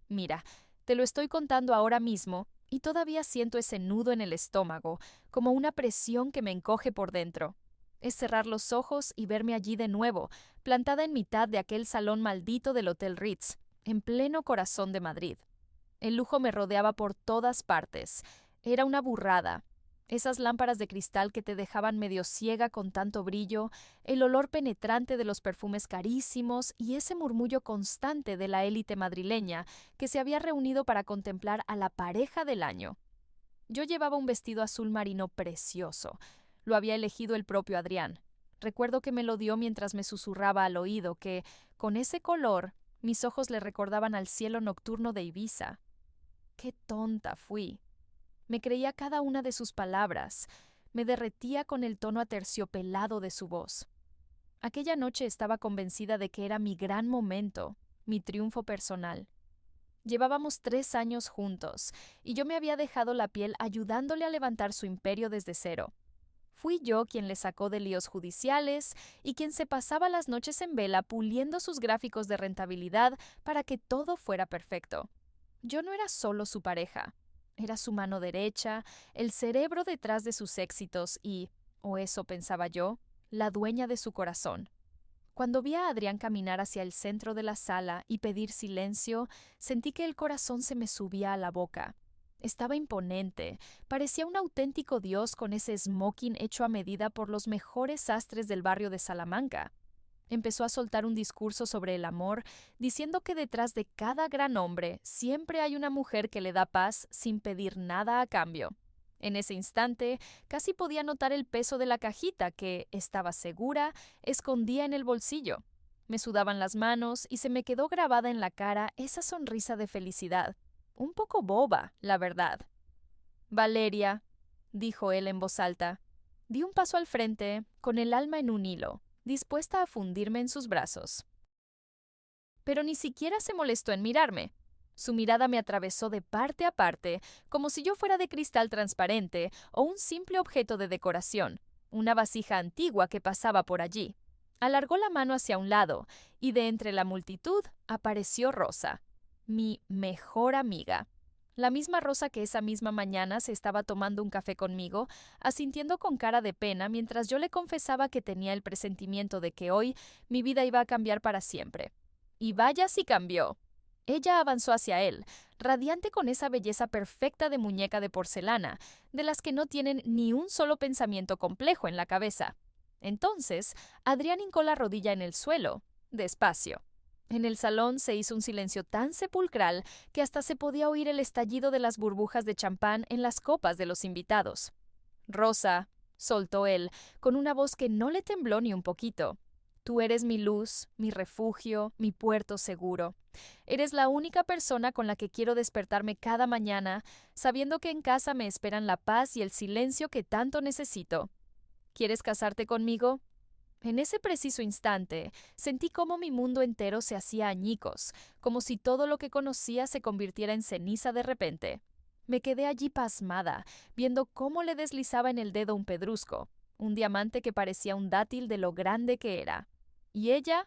Mira, te lo estoy contando ahora mismo y todavía siento ese nudo en el estómago, como una presión que me encoge por dentro. Es cerrar los ojos y verme allí de nuevo, plantada en mitad de aquel salón maldito del Hotel Ritz, en pleno corazón de Madrid. El lujo me rodeaba por todas partes. Era una burrada. Esas lámparas de cristal que te dejaban medio ciega con tanto brillo, el olor penetrante de los perfumes carísimos y ese murmullo constante de la élite madrileña que se había reunido para contemplar a la pareja del año. Yo llevaba un vestido azul marino precioso. Lo había elegido el propio Adrián. Recuerdo que me lo dio mientras me susurraba al oído que, con ese color, mis ojos le recordaban al cielo nocturno de Ibiza. Qué tonta fui. Me creía cada una de sus palabras. Me derretía con el tono aterciopelado de su voz. Aquella noche estaba convencida de que era mi gran momento, mi triunfo personal. Llevábamos 3 años juntos, y yo me había dejado la piel ayudándole a levantar su imperio desde cero. Fui yo quien le sacó de líos judiciales y quien se pasaba las noches en vela puliendo sus gráficos de rentabilidad para que todo fuera perfecto. Yo no era solo su pareja, era su mano derecha, el cerebro detrás de sus éxitos y, o eso pensaba yo, la dueña de su corazón. Cuando vi a Adrián caminar hacia el centro de la sala y pedir silencio, sentí que el corazón se me subía a la boca. Estaba imponente, parecía un auténtico dios con ese smoking hecho a medida por los mejores sastres del barrio de Salamanca. Empezó a soltar un discurso sobre el amor, diciendo que detrás de cada gran hombre siempre hay una mujer que le da paz sin pedir nada a cambio. En ese instante, casi podía notar el peso de la cajita que, estaba segura, escondía en el bolsillo. Me sudaban las manos y se me quedó grabada en la cara esa sonrisa de felicidad. Un poco boba, la verdad. Valeria, dijo él en voz alta. Di un paso al frente, con el alma en un hilo, dispuesta a fundirme en sus brazos. Pero ni siquiera se molestó en mirarme. Su mirada me atravesó de parte a parte, como si yo fuera de cristal transparente o un simple objeto de decoración, una vasija antigua que pasaba por allí. Alargó la mano hacia un lado, y de entre la multitud apareció Rosa, mi mejor amiga. La misma Rosa que esa misma mañana se estaba tomando un café conmigo, asintiendo con cara de pena mientras yo le confesaba que tenía el presentimiento de que hoy mi vida iba a cambiar para siempre. Y vaya si cambió. Ella avanzó hacia él, radiante con esa belleza perfecta de muñeca de porcelana, de las que no tienen ni un solo pensamiento complejo en la cabeza. Entonces, Adrián hincó la rodilla en el suelo, despacio. En el salón se hizo un silencio tan sepulcral que hasta se podía oír el estallido de las burbujas de champán en las copas de los invitados. Rosa, soltó él, con una voz que no le tembló ni un poquito. Tú eres mi luz, mi refugio, mi puerto seguro. Eres la única persona con la que quiero despertarme cada mañana, sabiendo que en casa me esperan la paz y el silencio que tanto necesito. ¿Quieres casarte conmigo? En ese preciso instante, sentí cómo mi mundo entero se hacía añicos, como si todo lo que conocía se convirtiera en ceniza de repente. Me quedé allí pasmada, viendo cómo le deslizaba en el dedo un pedrusco, un diamante que parecía un dátil de lo grande que era. ¿Y ella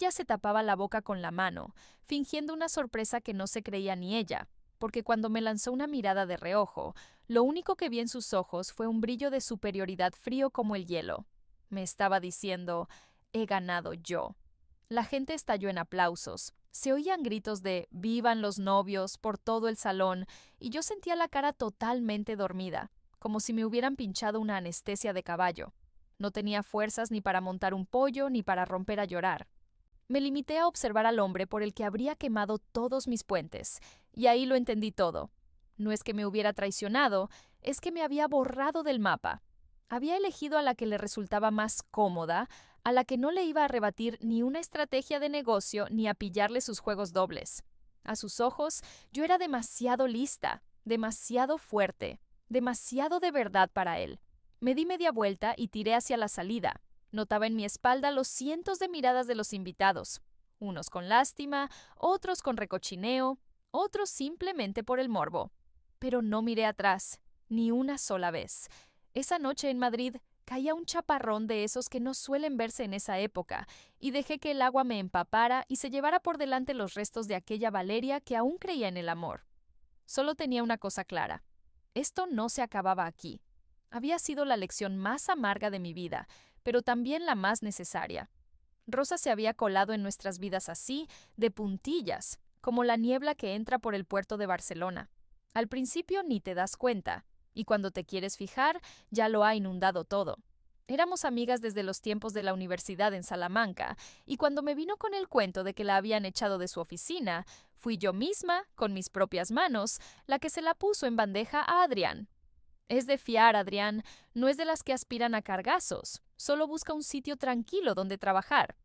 se tapaba la boca con la mano, fingiendo una sorpresa que no se creía ni ella, porque cuando me lanzó una mirada de reojo, lo único que vi en sus ojos fue un brillo de superioridad frío como el hielo. Me estaba diciendo, he ganado yo. La gente estalló en aplausos. Se oían gritos de «¡Vivan los novios!» por todo el salón, y yo sentía la cara totalmente dormida, como si me hubieran pinchado una anestesia de caballo. No tenía fuerzas ni para montar un pollo ni para romper a llorar. Me limité a observar al hombre por el que habría quemado todos mis puentes, y ahí lo entendí todo. No es que me hubiera traicionado, es que me había borrado del mapa. Había elegido a la que le resultaba más cómoda, a la que no le iba a rebatir ni una estrategia de negocio ni a pillarle sus juegos dobles. A sus ojos, yo era demasiado lista, demasiado fuerte, demasiado de verdad para él. Me di media vuelta y tiré hacia la salida. Notaba en mi espalda los cientos de miradas de los invitados, unos con lástima, otros con recochineo, otros simplemente por el morbo. Pero no miré atrás, ni una sola vez. Esa noche en Madrid caía un chaparrón de esos que no suelen verse en esa época, y dejé que el agua me empapara y se llevara por delante los restos de aquella Valeria que aún creía en el amor. Solo tenía una cosa clara. Esto no se acababa aquí. Había sido la lección más amarga de mi vida, pero también la más necesaria. Rosa se había colado en nuestras vidas así, de puntillas, como la niebla que entra por el puerto de Barcelona. Al principio ni te das cuenta, y cuando te quieres fijar, ya lo ha inundado todo. Éramos amigas desde los tiempos de la universidad en Salamanca, y cuando me vino con el cuento de que la habían echado de su oficina, fui yo misma, con mis propias manos, la que se la puso en bandeja a Adrián. Es de fiar, Adrián, no es de las que aspiran a cargazos, solo busca un sitio tranquilo donde trabajar.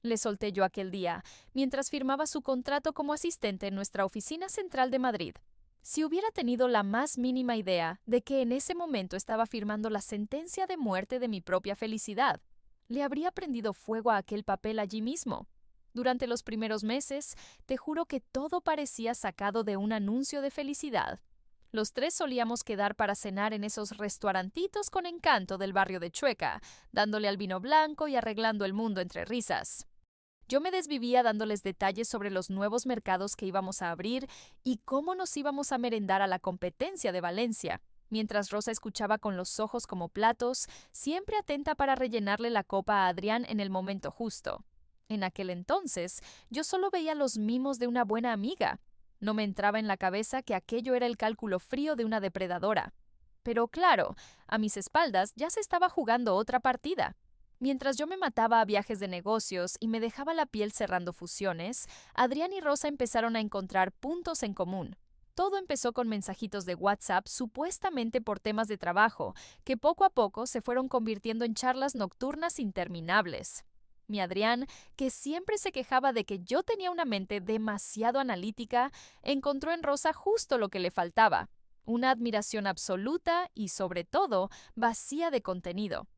Le solté yo aquel día, mientras firmaba su contrato como asistente en nuestra oficina central de Madrid. Si hubiera tenido la más mínima idea de que en ese momento estaba firmando la sentencia de muerte de mi propia felicidad, le habría prendido fuego a aquel papel allí mismo. Durante los primeros meses, te juro que todo parecía sacado de un anuncio de felicidad. Los tres solíamos quedar para cenar en esos restaurantitos con encanto del barrio de Chueca, dándole al vino blanco y arreglando el mundo entre risas. Yo me desvivía dándoles detalles sobre los nuevos mercados que íbamos a abrir y cómo nos íbamos a merendar a la competencia de Valencia, mientras Rosa escuchaba con los ojos como platos, siempre atenta para rellenarle la copa a Adrián en el momento justo. En aquel entonces, yo solo veía los mimos de una buena amiga. No me entraba en la cabeza que aquello era el cálculo frío de una depredadora. Pero claro, a mis espaldas ya se estaba jugando otra partida. Mientras yo me mataba a viajes de negocios y me dejaba la piel cerrando fusiones, Adrián y Rosa empezaron a encontrar puntos en común. Todo empezó con mensajitos de WhatsApp supuestamente por temas de trabajo, que poco a poco se fueron convirtiendo en charlas nocturnas interminables. Mi Adrián, que siempre se quejaba de que yo tenía una mente demasiado analítica, encontró en Rosa justo lo que le faltaba, una admiración absoluta y, sobre todo, vacía de contenido.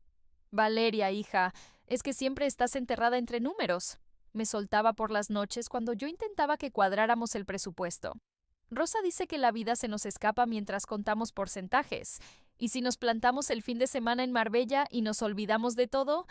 Valeria, hija, es que siempre estás enterrada entre números. Me soltaba por las noches cuando yo intentaba que cuadráramos el presupuesto. Rosa dice que la vida se nos escapa mientras contamos porcentajes, y si nos plantamos el fin de semana en Marbella y nos olvidamos de todo,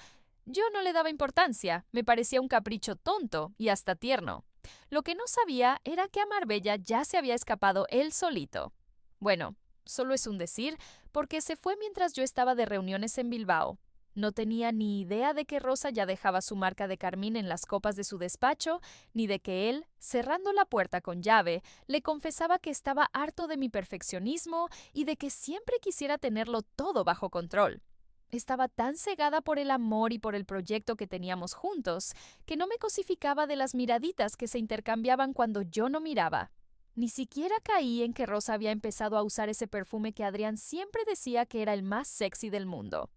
yo no le daba importancia, me parecía un capricho tonto y hasta tierno. Lo que no sabía era que a Marbella ya se había escapado él solito. Bueno, solo es un decir, porque se fue mientras yo estaba de reuniones en Bilbao. No tenía ni idea de que Rosa ya dejaba su marca de carmín en las copas de su despacho, ni de que él, cerrando la puerta con llave, le confesaba que estaba harto de mi perfeccionismo y de que siempre quisiera tenerlo todo bajo control. Estaba tan cegada por el amor y por el proyecto que teníamos juntos, que no me cosificaba de las miraditas que se intercambiaban cuando yo no miraba. Ni siquiera caí en que Rosa había empezado a usar ese perfume que Adrián siempre decía que era el más sexy del mundo.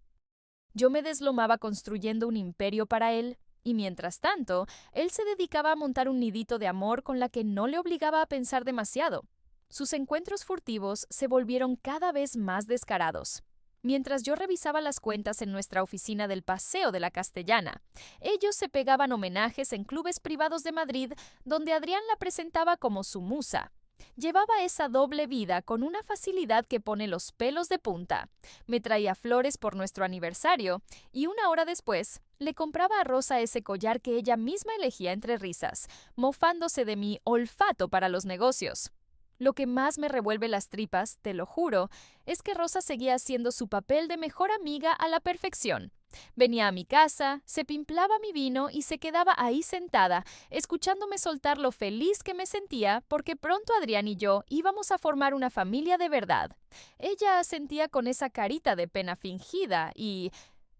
Yo me deslomaba construyendo un imperio para él, y mientras tanto, él se dedicaba a montar un nidito de amor con la que no le obligaba a pensar demasiado. Sus encuentros furtivos se volvieron cada vez más descarados. Mientras yo revisaba las cuentas en nuestra oficina del Paseo de la Castellana, ellos se pegaban homenajes en clubes privados de Madrid donde Adrián la presentaba como su musa. Llevaba esa doble vida con una facilidad que pone los pelos de punta. Me traía flores por nuestro aniversario y una hora después le compraba a Rosa ese collar que ella misma elegía entre risas, mofándose de mi olfato para los negocios. Lo que más me revuelve las tripas, te lo juro, es que Rosa seguía haciendo su papel de mejor amiga a la perfección. Venía a mi casa, se pimplaba mi vino y se quedaba ahí sentada, escuchándome soltar lo feliz que me sentía porque pronto Adrián y yo íbamos a formar una familia de verdad. Ella asentía con esa carita de pena fingida y,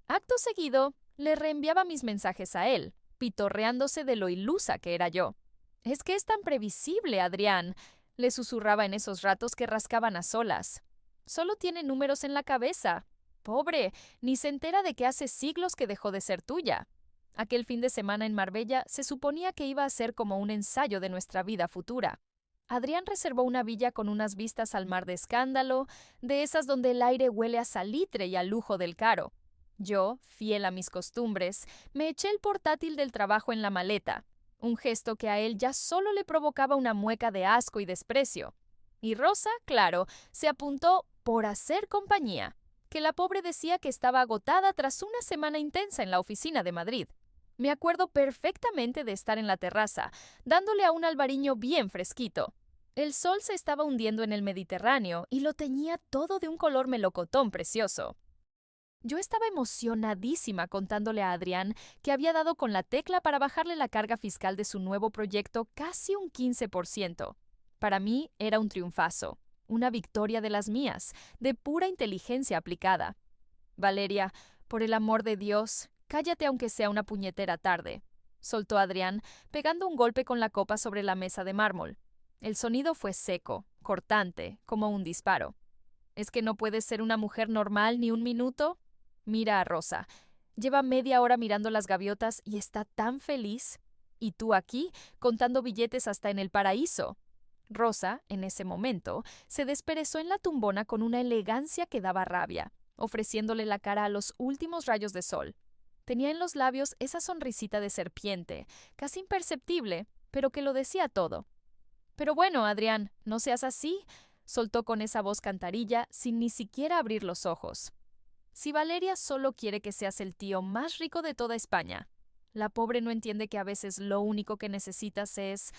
acto seguido, le reenviaba mis mensajes a él, pitorreándose de lo ilusa que era yo. «Es que es tan previsible, Adrián», le susurraba en esos ratos que rascaban a solas. «Solo tiene números en la cabeza. Pobre, ni se entera de que hace siglos que dejó de ser tuya». Aquel fin de semana en Marbella se suponía que iba a ser como un ensayo de nuestra vida futura. Adrián reservó una villa con unas vistas al mar de Escándalo, de esas donde el aire huele a salitre y al lujo del caro. Yo, fiel a mis costumbres, me eché el portátil del trabajo en la maleta, un gesto que a él ya solo le provocaba una mueca de asco y desprecio. Y Rosa, claro, se apuntó por hacer compañía. que la pobre decía que estaba agotada tras una semana intensa en la oficina de Madrid. Me acuerdo perfectamente de estar en la terraza, dándole a un albariño bien fresquito. El sol se estaba hundiendo en el Mediterráneo y lo teñía todo de un color melocotón precioso. Yo estaba emocionadísima contándole a Adrián que había dado con la tecla para bajarle la carga fiscal de su nuevo proyecto casi un 15%. Para mí era un triunfazo, una victoria de las mías, de pura inteligencia aplicada. Valeria, por el amor de Dios, cállate aunque sea una puñetera tarde, soltó Adrián, pegando un golpe con la copa sobre la mesa de mármol. El sonido fue seco, cortante, como un disparo. ¿Es que no puedes ser una mujer normal ni un minuto? Mira a Rosa. Lleva media hora mirando las gaviotas y está tan feliz. Y tú aquí, contando billetes hasta en el paraíso. Rosa, en ese momento, se desperezó en la tumbona con una elegancia que daba rabia, ofreciéndole la cara a los últimos rayos de sol. Tenía en los labios esa sonrisita de serpiente, casi imperceptible, pero que lo decía todo. Pero bueno, Adrián, no seas así, soltó con esa voz cantarilla sin ni siquiera abrir los ojos. Si Valeria solo quiere que seas el tío más rico de toda España. La pobre no entiende que a veces lo único que necesitas es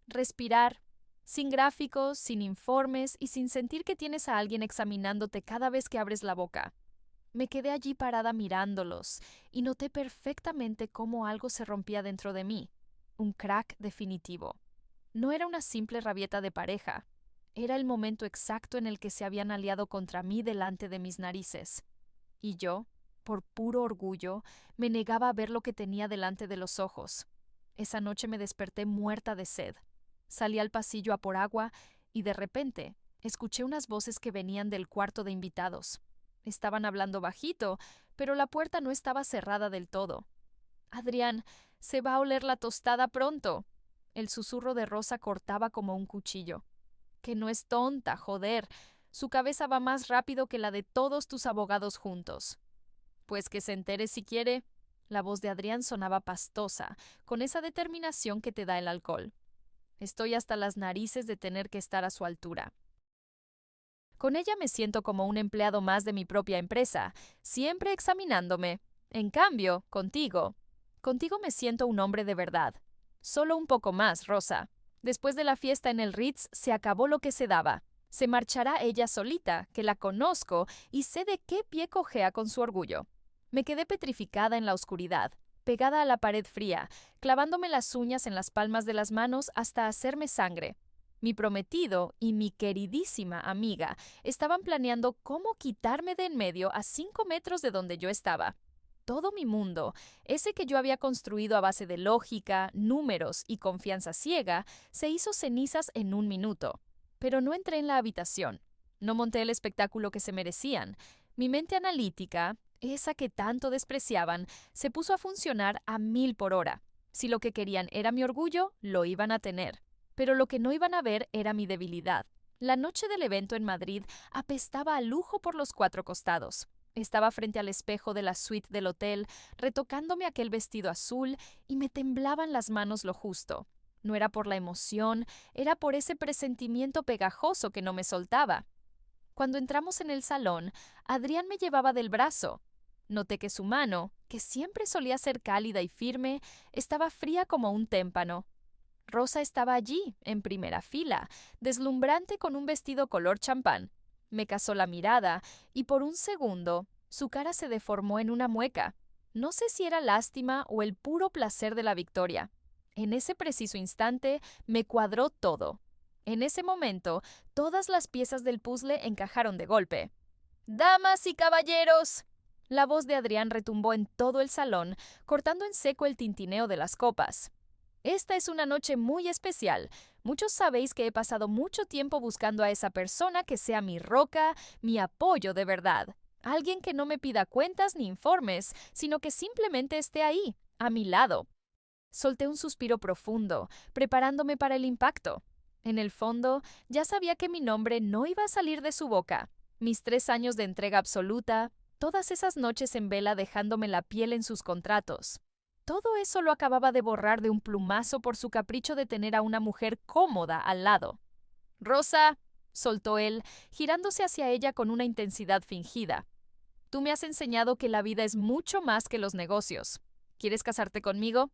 respirar, sin gráficos, sin informes y sin sentir que tienes a alguien examinándote cada vez que abres la boca. Me quedé allí parada mirándolos y noté perfectamente cómo algo se rompía dentro de mí. Un crack definitivo. No era una simple rabieta de pareja. Era el momento exacto en el que se habían aliado contra mí delante de mis narices. Y yo, por puro orgullo, me negaba a ver lo que tenía delante de los ojos. Esa noche me desperté muerta de sed. Salí al pasillo a por agua y de repente escuché unas voces que venían del cuarto de invitados. Estaban hablando bajito, pero la puerta no estaba cerrada del todo. Adrián, se va a oler la tostada pronto. El susurro de Rosa cortaba como un cuchillo. Que no es tonta, joder. Su cabeza va más rápido que la de todos tus abogados juntos. Pues que se entere si quiere. La voz de Adrián sonaba pastosa, con esa determinación que te da el alcohol. Estoy hasta las narices de tener que estar a su altura. Con ella me siento como un empleado más de mi propia empresa, siempre examinándome. En cambio, contigo me siento un hombre de verdad. Solo un poco más, Rosa. Después de la fiesta en el Ritz se acabó lo que se daba. Se marchará ella solita, que la conozco y sé de qué pie cojea con su orgullo. Me quedé petrificada en la oscuridad, pegada a la pared fría, clavándome las uñas en las palmas de las manos hasta hacerme sangre. Mi prometido y mi queridísima amiga estaban planeando cómo quitarme de en medio a 5 metros de donde yo estaba. Todo mi mundo, ese que yo había construido a base de lógica, números y confianza ciega, se hizo cenizas en un minuto. Pero no entré en la habitación. No monté el espectáculo que se merecían. Mi mente analítica, esa que tanto despreciaban, se puso a funcionar a 1000 por hora. Si lo que querían era mi orgullo, lo iban a tener. Pero lo que no iban a ver era mi debilidad. La noche del evento en Madrid apestaba a lujo por los 4 costados. Estaba frente al espejo de la suite del hotel, retocándome aquel vestido azul, y me temblaban las manos lo justo. No era por la emoción, era por ese presentimiento pegajoso que no me soltaba. Cuando entramos en el salón, Adrián me llevaba del brazo. Noté que su mano, que siempre solía ser cálida y firme, estaba fría como un témpano. Rosa estaba allí, en primera fila, deslumbrante con un vestido color champán. Me cazó la mirada, y por un segundo, su cara se deformó en una mueca. No sé si era lástima o el puro placer de la victoria. En ese preciso instante me cuadró todo. En ese momento, todas las piezas del puzzle encajaron de golpe. ¡Damas y caballeros! La voz de Adrián retumbó en todo el salón, cortando en seco el tintineo de las copas. Esta es una noche muy especial. Muchos sabéis que he pasado mucho tiempo buscando a esa persona que sea mi roca, mi apoyo de verdad. Alguien que no me pida cuentas ni informes, sino que simplemente esté ahí, a mi lado. Solté un suspiro profundo, preparándome para el impacto. En el fondo, ya sabía que mi nombre no iba a salir de su boca. Mis 3 años de entrega absoluta, todas esas noches en vela dejándome la piel en sus contratos. Todo eso lo acababa de borrar de un plumazo por su capricho de tener a una mujer cómoda al lado. «Rosa», soltó él, girándose hacia ella con una intensidad fingida. Tú me has enseñado que la vida es mucho más que los negocios. ¿Quieres casarte conmigo?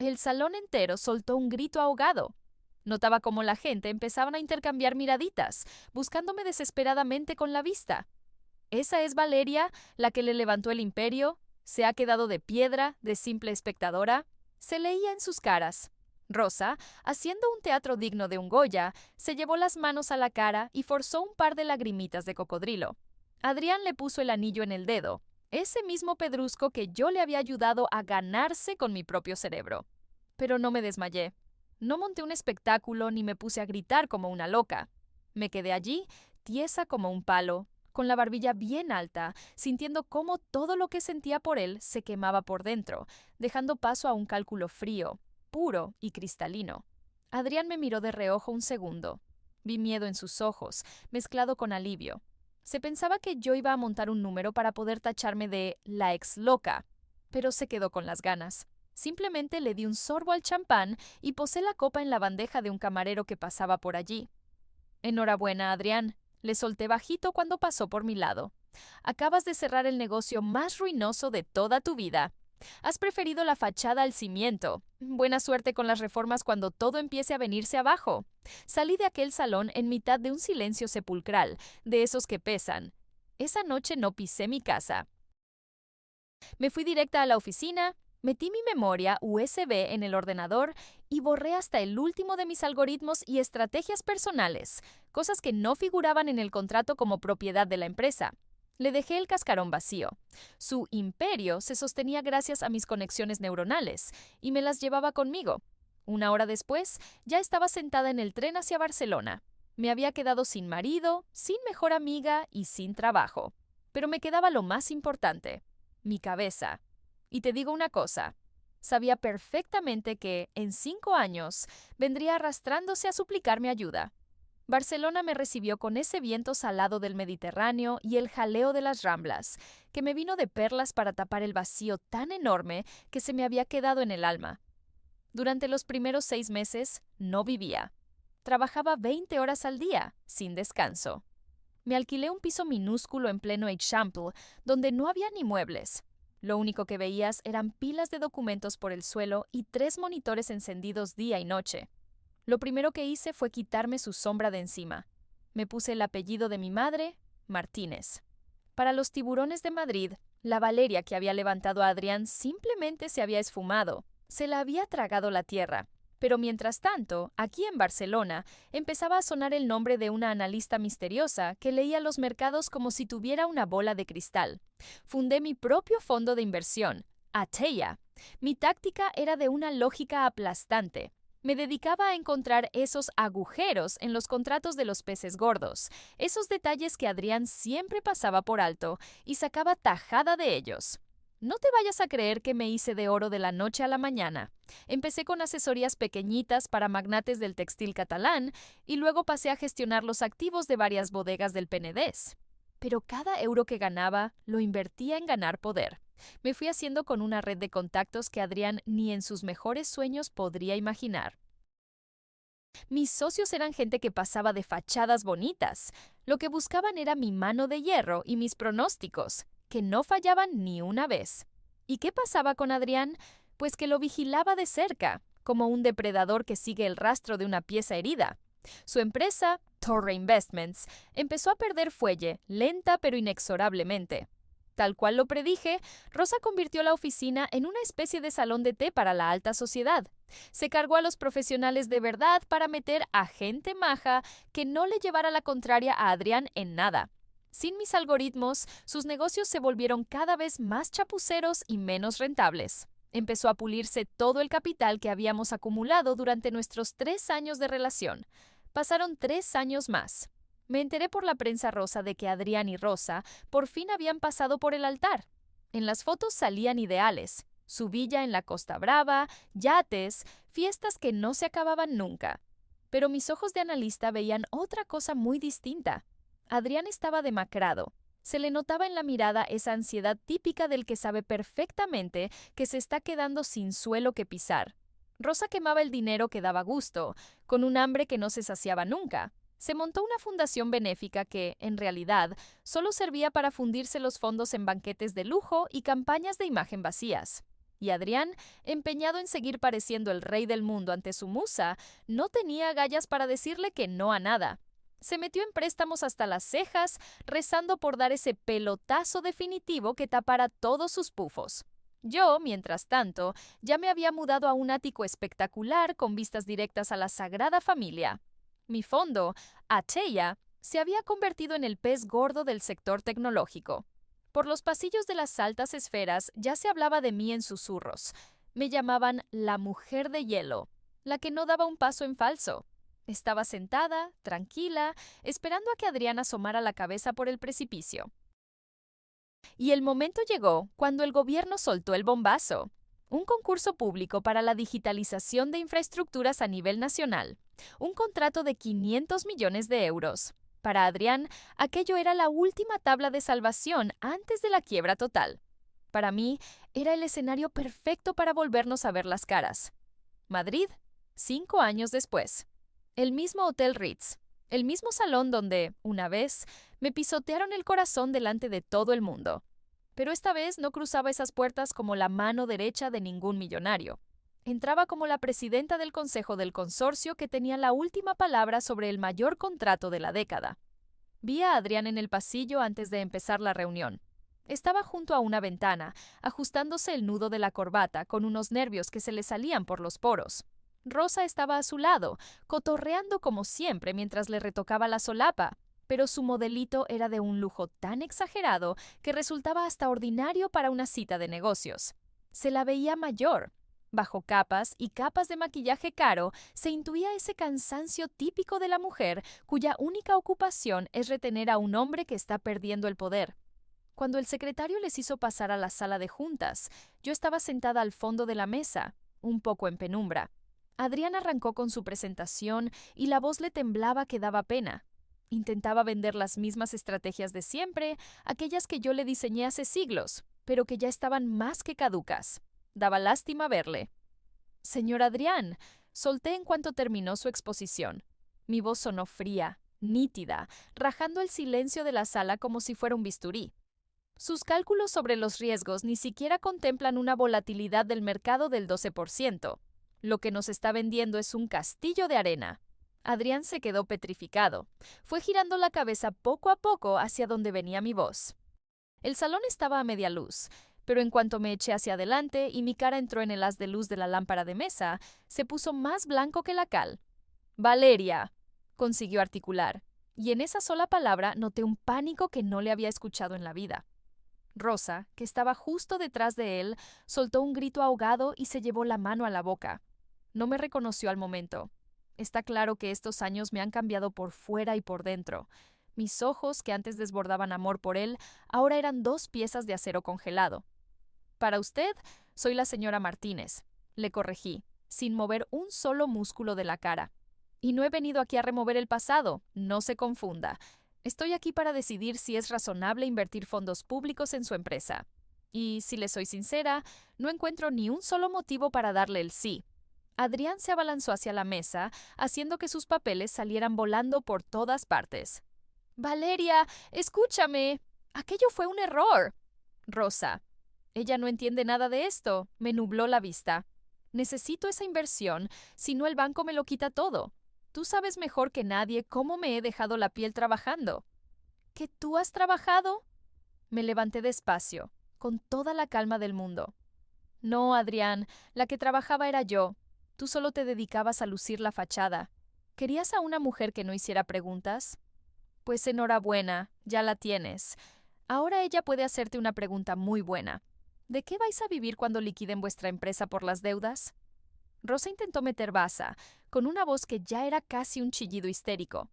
El salón entero soltó un grito ahogado. Notaba cómo la gente empezaban a intercambiar miraditas, buscándome desesperadamente con la vista. ¿Esa es Valeria, la que le levantó el imperio? ¿Se ha quedado de piedra, de simple espectadora? Se leía en sus caras. Rosa, haciendo un teatro digno de un Goya, se llevó las manos a la cara y forzó un par de lagrimitas de cocodrilo. Adrián le puso el anillo en el dedo, ese mismo pedrusco que yo le había ayudado a ganarse con mi propio cerebro. Pero no me desmayé. No monté un espectáculo ni me puse a gritar como una loca. Me quedé allí, tiesa como un palo, con la barbilla bien alta, sintiendo cómo todo lo que sentía por él se quemaba por dentro, dejando paso a un cálculo frío, puro y cristalino. Adrián me miró de reojo un segundo. Vi miedo en sus ojos, mezclado con alivio. Se pensaba que yo iba a montar un número para poder tacharme de la ex loca, pero se quedó con las ganas. Simplemente le di un sorbo al champán y posé la copa en la bandeja de un camarero que pasaba por allí. Enhorabuena, Adrián. Le solté bajito cuando pasó por mi lado. Acabas de cerrar el negocio más ruinoso de toda tu vida. Has preferido la fachada al cimiento. Buena suerte con las reformas cuando todo empiece a venirse abajo. Salí de aquel salón en mitad de un silencio sepulcral, de esos que pesan. Esa noche no pisé mi casa. Me fui directa a la oficina, metí mi memoria USB en el ordenador y borré hasta el último de mis algoritmos y estrategias personales, cosas que no figuraban en el contrato como propiedad de la empresa. Le dejé el cascarón vacío. Su imperio se sostenía gracias a mis conexiones neuronales y me las llevaba conmigo. Una hora después, ya estaba sentada en el tren hacia Barcelona. Me había quedado sin marido, sin mejor amiga y sin trabajo. Pero me quedaba lo más importante, mi cabeza. Y te digo una cosa, sabía perfectamente que, en 5 años, vendría arrastrándose a suplicarme ayuda. Barcelona me recibió con ese viento salado del Mediterráneo y el jaleo de las Ramblas, que me vino de perlas para tapar el vacío tan enorme que se me había quedado en el alma. Durante los primeros 6 meses, no vivía. Trabajaba 20 horas al día, sin descanso. Me alquilé un piso minúsculo en pleno Eixample, donde no había ni muebles. Lo único que veías eran pilas de documentos por el suelo y 3 monitores encendidos día y noche. Lo primero que hice fue quitarme su sombra de encima. Me puse el apellido de mi madre, Martínez. Para los tiburones de Madrid, la Valeria que había levantado a Adrián simplemente se había esfumado. Se la había tragado la tierra. Pero mientras tanto, aquí en Barcelona, empezaba a sonar el nombre de una analista misteriosa que leía los mercados como si tuviera una bola de cristal. Fundé mi propio fondo de inversión, Ateia. Mi táctica era de una lógica aplastante. Me dedicaba a encontrar esos agujeros en los contratos de los peces gordos, esos detalles que Adrián siempre pasaba por alto y sacaba tajada de ellos. No te vayas a creer que me hice de oro de la noche a la mañana. Empecé con asesorías pequeñitas para magnates del textil catalán y luego pasé a gestionar los activos de varias bodegas del Penedés. Pero cada euro que ganaba lo invertía en ganar poder. Me fui haciendo con una red de contactos que Adrián ni en sus mejores sueños podría imaginar. Mis socios eran gente que pasaba de fachadas bonitas. Lo que buscaban era mi mano de hierro y mis pronósticos, que no fallaban ni una vez. ¿Y qué pasaba con Adrián? Pues que lo vigilaba de cerca, como un depredador que sigue el rastro de una pieza herida. Su empresa, Torre Investments, empezó a perder fuelle, lenta pero inexorablemente. Tal cual lo predije, Rosa convirtió la oficina en una especie de salón de té para la alta sociedad. Se cargó a los profesionales de verdad para meter a gente maja que no le llevara la contraria a Adrián en nada. Sin mis algoritmos, sus negocios se volvieron cada vez más chapuceros y menos rentables. Empezó a pulirse todo el capital que habíamos acumulado durante nuestros 3 años de relación. Pasaron 3 años más. Me enteré por la prensa rosa de que Adrián y Rosa por fin habían pasado por el altar. En las fotos salían ideales, su villa en la Costa Brava, yates, fiestas que no se acababan nunca. Pero mis ojos de analista veían otra cosa muy distinta. Adrián estaba demacrado. Se le notaba en la mirada esa ansiedad típica del que sabe perfectamente que se está quedando sin suelo que pisar. Rosa quemaba el dinero que daba gusto, con un hambre que no se saciaba nunca. Se montó una fundación benéfica que, en realidad, solo servía para fundirse los fondos en banquetes de lujo y campañas de imagen vacías. Y Adrián, empeñado en seguir pareciendo el rey del mundo ante su musa, no tenía agallas para decirle que no a nada. Se metió en préstamos hasta las cejas, rezando por dar ese pelotazo definitivo que tapara todos sus pufos. Yo, mientras tanto, ya me había mudado a un ático espectacular con vistas directas a la Sagrada Familia. Mi fondo, Ateya, se había convertido en el pez gordo del sector tecnológico. Por los pasillos de las altas esferas ya se hablaba de mí en susurros. Me llamaban la mujer de hielo, la que no daba un paso en falso. Estaba sentada, tranquila, esperando a que Adrián asomara la cabeza por el precipicio. Y el momento llegó cuando el gobierno soltó el bombazo. Un concurso público para la digitalización de infraestructuras a nivel nacional. Un contrato de 500 millones de euros. Para Adrián, aquello era la última tabla de salvación antes de la quiebra total. Para mí, era el escenario perfecto para volvernos a ver las caras. Madrid, 5 años después. El mismo Hotel Ritz. El mismo salón donde, una vez, me pisotearon el corazón delante de todo el mundo. Pero esta vez no cruzaba esas puertas como la mano derecha de ningún millonario. Entraba como la presidenta del consejo del consorcio que tenía la última palabra sobre el mayor contrato de la década. Vi a Adrián en el pasillo antes de empezar la reunión. Estaba junto a una ventana, ajustándose el nudo de la corbata con unos nervios que se le salían por los poros. Rosa estaba a su lado, cotorreando como siempre mientras le retocaba la solapa, pero su modelito era de un lujo tan exagerado que resultaba hasta ordinario para una cita de negocios. Se la veía mayor. Bajo capas y capas de maquillaje caro se intuía ese cansancio típico de la mujer cuya única ocupación es retener a un hombre que está perdiendo el poder. Cuando el secretario les hizo pasar a la sala de juntas, yo estaba sentada al fondo de la mesa, un poco en penumbra. Adrián arrancó con su presentación y la voz le temblaba que daba pena. Intentaba vender las mismas estrategias de siempre, aquellas que yo le diseñé hace siglos, pero que ya estaban más que caducas. Daba lástima verle. Señor Adrián, solté en cuanto terminó su exposición. Mi voz sonó fría, nítida, rajando el silencio de la sala como si fuera un bisturí. Sus cálculos sobre los riesgos ni siquiera contemplan una volatilidad del mercado del 12%. Lo que nos está vendiendo es un castillo de arena. Adrián se quedó petrificado. Fue girando la cabeza poco a poco hacia donde venía mi voz. El salón estaba a media luz, pero en cuanto me eché hacia adelante y mi cara entró en el haz de luz de la lámpara de mesa, se puso más blanco que la cal. «Valeria», consiguió articular, y en esa sola palabra noté un pánico que no le había escuchado en la vida. Rosa, que estaba justo detrás de él, soltó un grito ahogado y se llevó la mano a la boca. No me reconoció al momento. Está claro que estos años me han cambiado por fuera y por dentro. Mis ojos, que antes desbordaban amor por él, ahora eran 2 piezas de acero congelado. Para usted, soy la señora Martínez, le corregí, sin mover un solo músculo de la cara. Y no he venido aquí a remover el pasado, no se confunda. Estoy aquí para decidir si es razonable invertir fondos públicos en su empresa. Y, si le soy sincera, no encuentro ni un solo motivo para darle el sí. Adrián se abalanzó hacia la mesa, haciendo que sus papeles salieran volando por todas partes. «Valeria, escúchame. Aquello fue un error». «Rosa, ella no entiende nada de esto», me nubló la vista. «Necesito esa inversión, si no el banco me lo quita todo. Tú sabes mejor que nadie cómo me he dejado la piel trabajando». «¿Que tú has trabajado?» Me levanté despacio, con toda la calma del mundo. «No, Adrián, la que trabajaba era yo. Tú solo te dedicabas a lucir la fachada. ¿Querías a una mujer que no hiciera preguntas? Pues enhorabuena, ya la tienes. Ahora ella puede hacerte una pregunta muy buena. ¿De qué vais a vivir cuando liquiden vuestra empresa por las deudas?» Rosa intentó meter baza, con una voz que ya era casi un chillido histérico.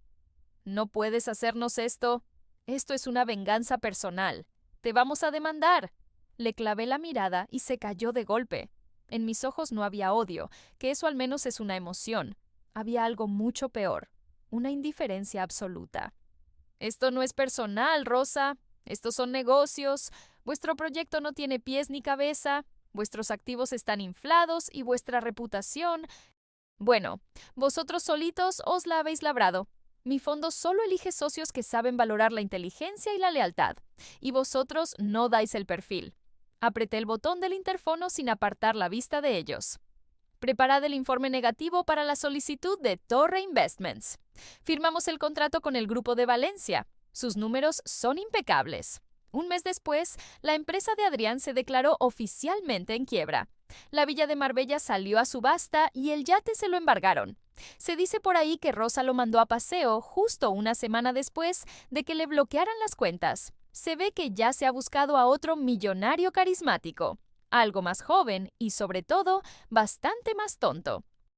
«No puedes hacernos esto. Esto es una venganza personal. Te vamos a demandar». Le clavé la mirada y se cayó de golpe. En mis ojos no había odio, que eso al menos es una emoción. Había algo mucho peor, una indiferencia absoluta. «Esto no es personal, Rosa. Estos son negocios. Vuestro proyecto no tiene pies ni cabeza. Vuestros activos están inflados y vuestra reputación... Bueno, vosotros solitos os la habéis labrado. Mi fondo solo elige socios que saben valorar la inteligencia y la lealtad, y vosotros no dais el perfil. Apreté el botón del interfono sin apartar la vista de ellos. Preparad el informe negativo para la solicitud de Torre Investments. Firmamos el contrato con el Grupo de Valencia. Sus números son impecables. Un mes después, la empresa de Adrián se declaró oficialmente en quiebra. La villa de Marbella salió a subasta y el yate se lo embargaron. Se dice por ahí que Rosa lo mandó a paseo justo una semana después de que le bloquearan las cuentas. Se ve que ya se ha buscado a otro millonario carismático, algo más joven y, sobre todo, bastante más tonto.